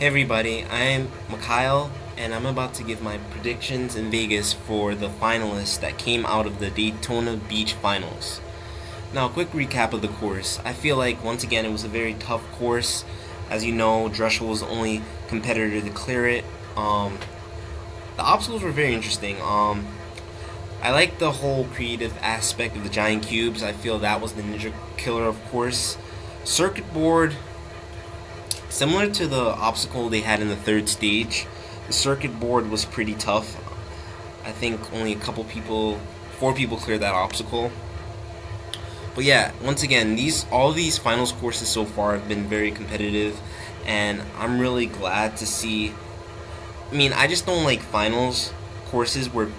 Hey everybody, I'm Mikhail, and I'm about to give my predictions in Vegas for the finalists that came out of the Daytona Beach Finals. Now, a quick recap of the course. I feel like, once again, it was a very tough course. As you know, Dreshel was the only competitor to clear it. The obstacles were very interesting. I like the whole creative aspect of the giant cubes. I feel that was the ninja killer, of course. Circuit board, similar to the obstacle they had in the third stage, the circuit board was pretty tough. I think only four people cleared that obstacle. But yeah, once again, all these finals courses so far have been very competitive, and I'm really glad to see. I mean, I just don't like finals courses where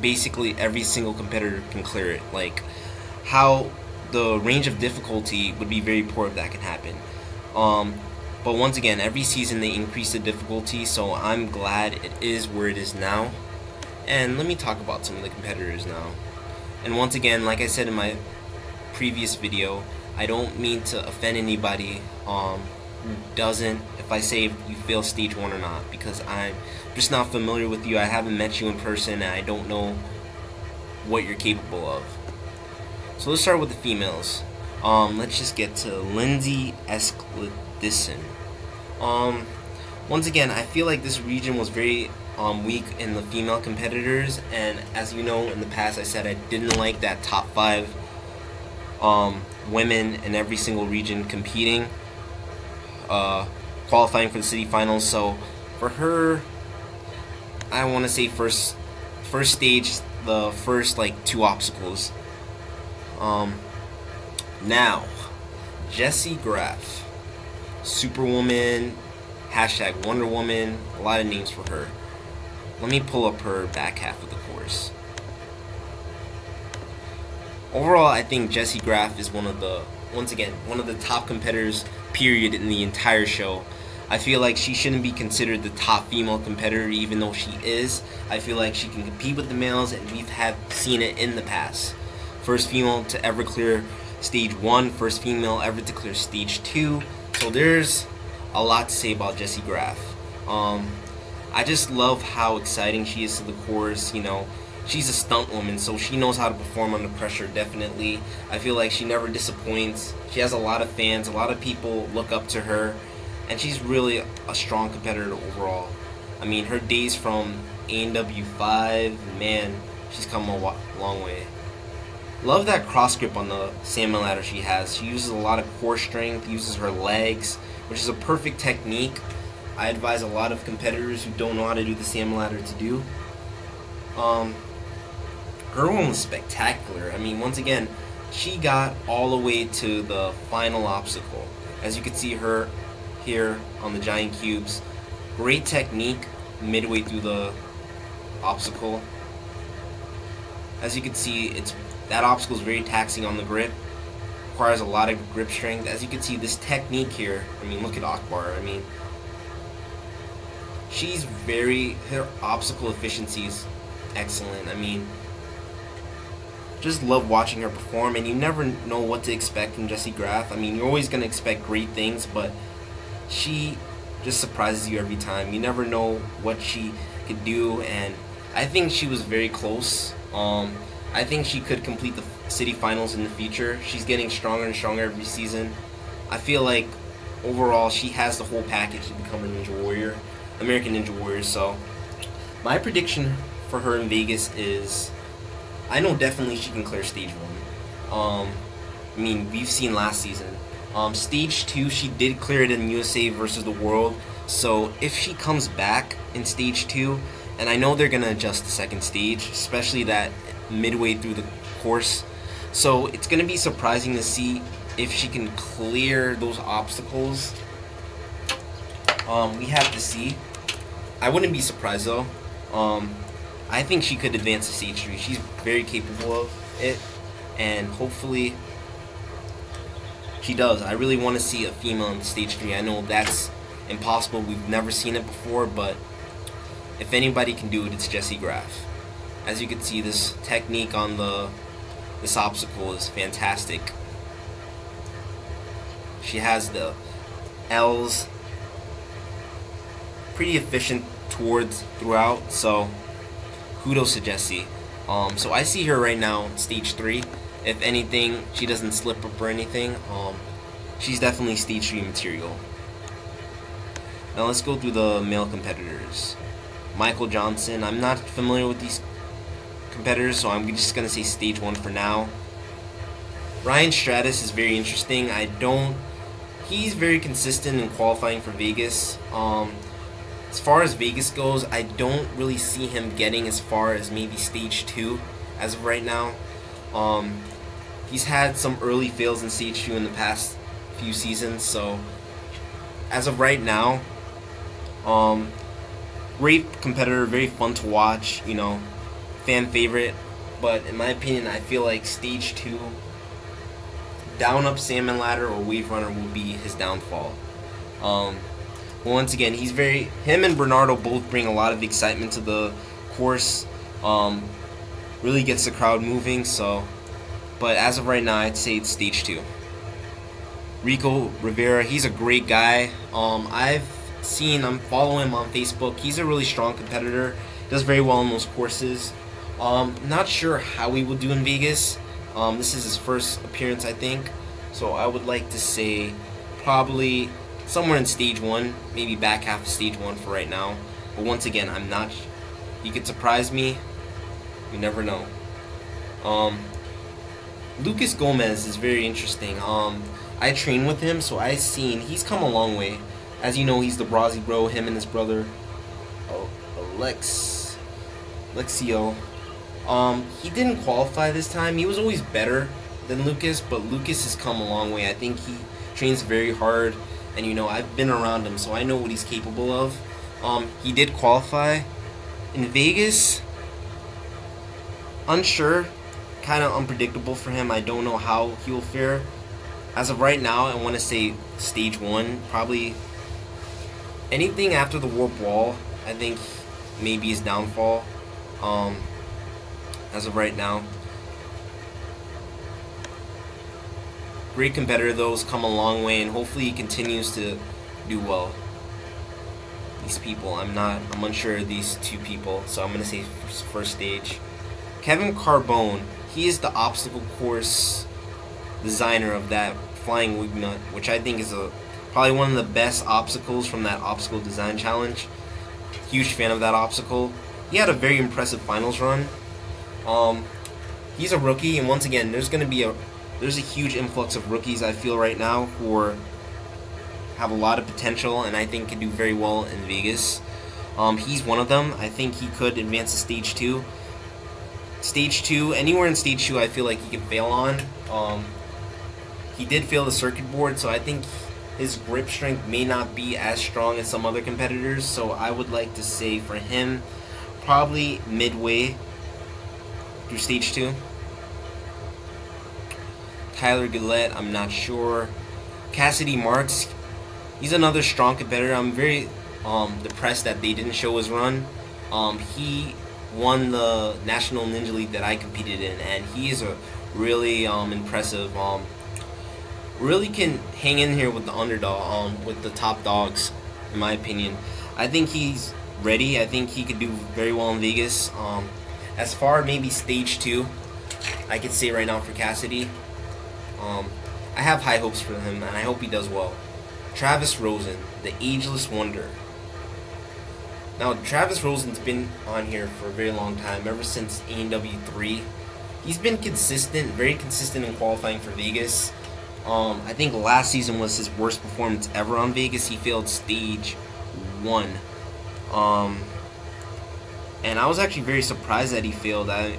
basically every single competitor can clear it. Like, how the range of difficulty would be very poor if that can happen. But once again, every season they increase the difficulty, so I'm glad it is where it is now. And let me talk about some of the competitors now. And once again, like I said in my previous video, I don't mean to offend anybody who doesn't, if I say you fail stage 1 or not, because I'm just not familiar with you. I haven't met you in person, and I don't know what you're capable of. So let's start with the females. Let's just get to Lindsay Esclidison. Once again, I feel like this region was very weak in the female competitors, and as you know, in the past I said I didn't like that top 5 women in every single region competing, qualifying for the city finals. So for her, I want to say first stage, the first like 2 obstacles. Now, Jessie Graff, Superwoman, hashtag Wonder Woman, a lot of names for her. Let me pull up her back half of the course. Overall, I think Jessie Graff is one of the top competitors, period, in the entire show. I feel like she shouldn't be considered the top female competitor, even though she is. I feel like she can compete with the males, and we've seen it in the past. First female to ever clear stage 1, first female ever to clear stage 2. So there's a lot to say about Jessie Graff. I just love how exciting she is to the course. You know, she's a stunt woman, so she knows how to perform under pressure, definitely. I feel like she never disappoints. She has a lot of fans, a lot of people look up to her, and she's really a strong competitor overall. I mean, her days from ANW 5, man, she's come a long way. Love that cross grip on the salmon ladder she has. She uses a lot of core strength, uses her legs, which is a perfect technique. I advise a lot of competitors who don't know how to do the salmon ladder to do. Her one was spectacular. I mean, once again, she got all the way to the final obstacle. As you can see her here on the giant cubes. Great technique midway through the obstacle. As you can see, that obstacle is very taxing on the grip. Requires a lot of grip strength. As you can see, this technique here, I mean, look at Akbar. I mean, her obstacle efficiency is excellent. I mean, just love watching her perform, and you never know what to expect from Jessie Graff. I mean, you're always going to expect great things, but she just surprises you every time. You never know what she could do, and I think she was very close. I think she could complete the city finals in the future. She's getting stronger and stronger every season. I feel like overall she has the whole package to become a Ninja Warrior, American Ninja Warrior. So my prediction for her in Vegas is, I know definitely she can clear stage 1. I mean, we've seen last season. Stage 2, she did clear it in USA versus the World. So if she comes back in stage 2, and I know they're gonna adjust the second stage, especially that midway through the course, so it's gonna be surprising to see if she can clear those obstacles. We have to see. I wouldn't be surprised though. I think she could advance to stage 3. She's very capable of it, and hopefully she does. I really want to see a female in stage 3. I know that's impossible. We've never seen it before, but if anybody can do it, it's Jessie Graff. As you can see, this technique on this obstacle is fantastic. She has the L's pretty efficient throughout, so kudos to Jessie. So I see her right now stage 3. If anything, she doesn't slip up or anything. She's definitely stage 3 material. Now let's go through the male competitors. Michael Johnson. I'm not familiar with these competitors, so I'm just gonna say stage 1 for now. Ryan Stratus is very interesting. He's very consistent in qualifying for Vegas. As far as Vegas goes, I don't really see him getting as far as maybe stage 2 as of right now. He's had some early fails in stage 2 in the past few seasons, so as of right now, great competitor, very fun to watch, you know, fan favorite. But in my opinion, I feel like stage 2, down up salmon ladder or wave runner will be his downfall. Once again, him and Bernardo both bring a lot of excitement to the course. Really gets the crowd moving. So, but as of right now, I'd say it's stage 2. Rico Rivera, he's a great guy. I'm following him on Facebook. He's a really strong competitor. Does very well in those courses. Not sure how he will do in Vegas. This is his first appearance, I think. So I would like to say probably somewhere in stage 1, maybe back half of stage 1 for right now. But once again, he could surprise me. You never know. Lucas Gomez is very interesting. I train with him, so he's come a long way. As you know, he's the Brazzy bro, him and his brother Alexio. He didn't qualify this time. He was always better than Lucas, but Lucas has come a long way. I think he trains very hard, and you know, I've been around him, so I know what he's capable of. He did qualify in Vegas. Unsure, kind of unpredictable for him. I don't know how he will fare. As of right now, I want to say stage 1, probably anything after the warp wall, I think maybe his downfall. As of right now, great competitor though, has come a long way, and hopefully he continues to do well. These people, I'm unsure of these two people, so I'm gonna say first stage. Kevin Carbone, he is the obstacle course designer of that flying wig nut, which I think is probably one of the best obstacles from that obstacle design challenge. Huge fan of that obstacle. He had a very impressive finals run. He's a rookie, and once again, there's a huge influx of rookies, I feel, right now who have a lot of potential, and I think can do very well in Vegas. He's one of them. I think he could advance to stage 2. Stage 2, anywhere in stage 2, I feel like he could fail on. He did fail the circuit board, so I think his grip strength may not be as strong as some other competitors, so I would like to say for him, probably midway through stage 2. Tyler Gillette, I'm not sure. Cassidy Marks, he's another strong competitor. I'm very depressed that they didn't show his run. He won the National Ninja League that I competed in, and he is a really impressive. Really can hang in here with the underdog, with the top dogs, in my opinion. I think he's ready. I think he could do very well in Vegas. As far maybe stage 2, I could say right now for Cassidy. I have high hopes for him, and I hope he does well. Travis Rosen, the ageless wonder. Now, Travis Rosen's been on here for a very long time, ever since A&W 3. He's been consistent, very consistent in qualifying for Vegas. I think last season was his worst performance ever on Vegas. He failed stage 1. And I was actually very surprised that he failed that.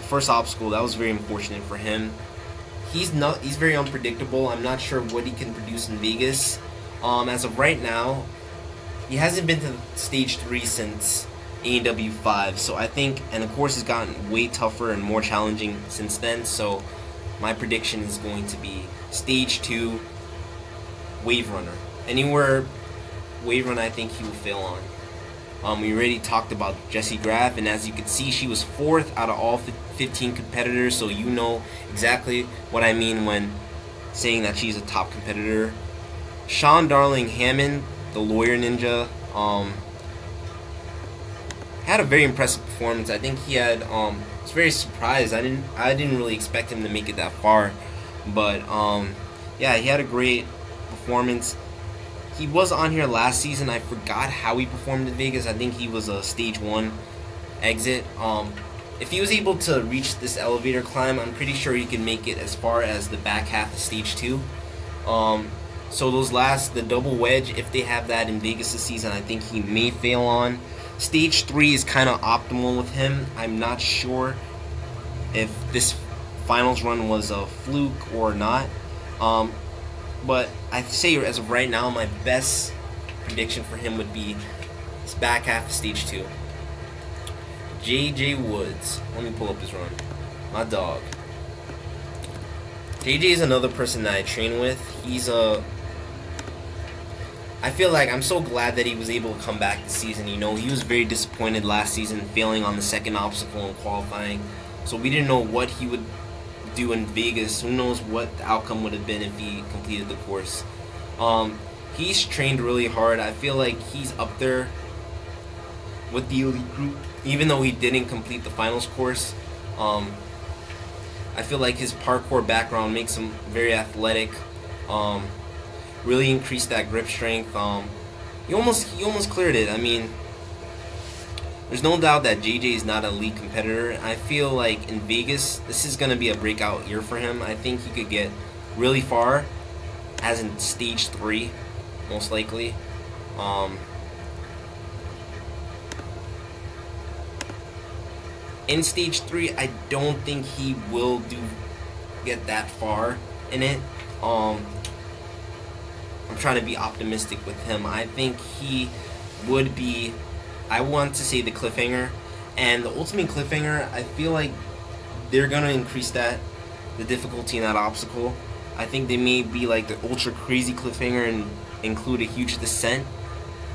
First obstacle, that was very unfortunate for him. He's very unpredictable. I'm not sure what he can produce in Vegas. As of right now, he hasn't been to stage 3 since A&W 5. So I think, and the course has gotten way tougher and more challenging since then. So my prediction is going to be stage 2, Wave Runner. Anywhere Wave Runner, I think he will fail on. We already talked about Jessie Graff, and as you can see, she was 4th out of all 15 competitors, so you know exactly what I mean when saying that she's a top competitor. Sean Darling Hammond, the lawyer ninja, Had a very impressive performance. I think he had I was very surprised. I didn't really expect him to make it that far, but yeah, he had a great performance. He was on here last season. I forgot how he performed in Vegas. I think he was a stage 1 exit. If he was able to reach this elevator climb, I'm pretty sure he can make it as far as the back half of stage 2. So the double wedge, if they have that in Vegas this season, I think he may fail on. Stage 3 is kind of optimal with him. I'm not sure if this finals run was a fluke or not. But I'd say as of right now, my best prediction for him would be his back half of stage 2. JJ Woods. Let me pull up his run. My dog. JJ is another person that I train with. I feel like I'm so glad that he was able to come back this season. You know, he was very disappointed last season, failing on the second obstacle in qualifying. So we didn't know what he would do in Vegas. Who knows what the outcome would have been if he completed the course. He's trained really hard. I feel like he's up there with the elite group, even though he didn't complete the finals course. I feel like his parkour background makes him very athletic. Really increased that grip strength. He almost cleared it. I mean, there's no doubt that JJ is not an elite competitor. I feel like in Vegas, this is going to be a breakout year for him. I think he could get really far, as in stage 3, most likely. In stage 3, I don't think he will get that far in it. I'm trying to be optimistic with him. I think he would be, I want to say, the cliffhanger. And the ultimate cliffhanger, I feel like they're going to increase the difficulty in that obstacle. I think they may be like the ultra crazy cliffhanger and include a huge descent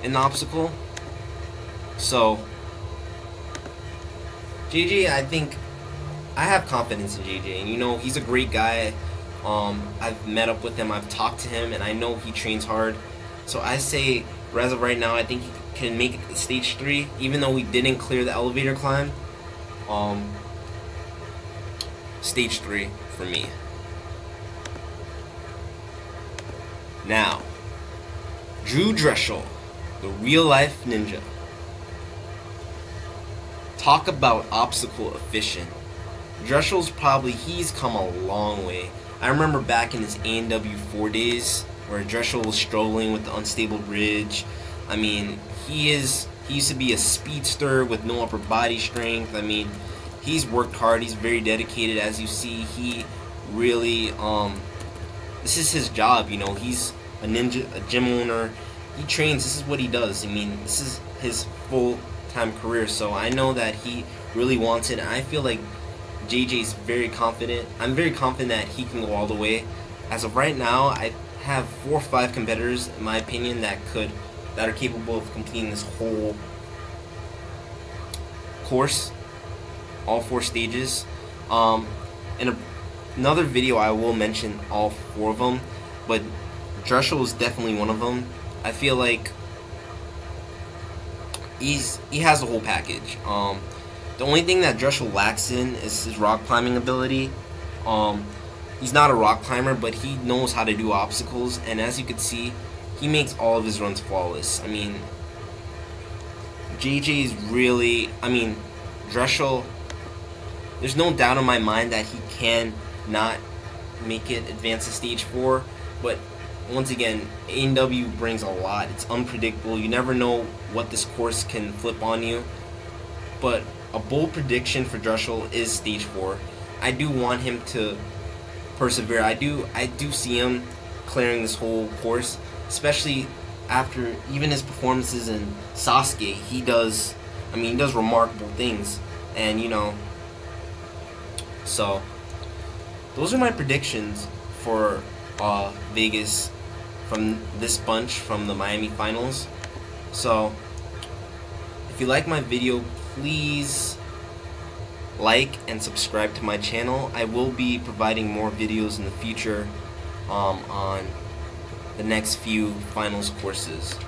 in the obstacle. So, JJ, I think, I have confidence in JJ. And you know, he's a great guy. I've met up with him, I've talked to him, and I know he trains hard. So I say, as of right now, I think he can make it to stage 3, even though we didn't clear the elevator climb. Stage 3 for me. Now, Drew Drechsel, the real-life ninja. Talk about obstacle efficient. Dressel's he's come a long way. I remember back in his A&W 4 days where Drechsel was struggling with the unstable bridge. I mean, he used to be a speedster with no upper body strength. I mean, he's worked hard. He's very dedicated. As you see, he really, this is his job, you know. He's a ninja, a gym owner. He trains. This is what he does. I mean, this is his full-time career. So I know that he really wants it. And I feel like JJ's very confident. I'm very confident that he can go all the way. As of right now, I have 4 or 5 competitors, in my opinion, that are capable of completing this whole course, all 4 stages. In another video, I will mention all 4 of them, but Drechsel is definitely one of them. I feel like he has the whole package. The only thing that Drechsel lacks in is his rock climbing ability. He's not a rock climber, but he knows how to do obstacles, and as you can see, he makes all of his runs flawless. I mean, JJ is really, Drechsel, there's no doubt in my mind that he can not make it advance to stage 4, but once again, A&W brings a lot. It's unpredictable. You never know what this course can flip on you, but a bold prediction for Drechsel is stage 4. I do want him to persevere. I do see him clearing this whole course, especially after even his performances in Sasuke. He does remarkable things, and you know. So those are my predictions for Vegas from this bunch from the Miami finals. So if you like my video, please like and subscribe to my channel. I will be providing more videos in the future on the next few finals courses.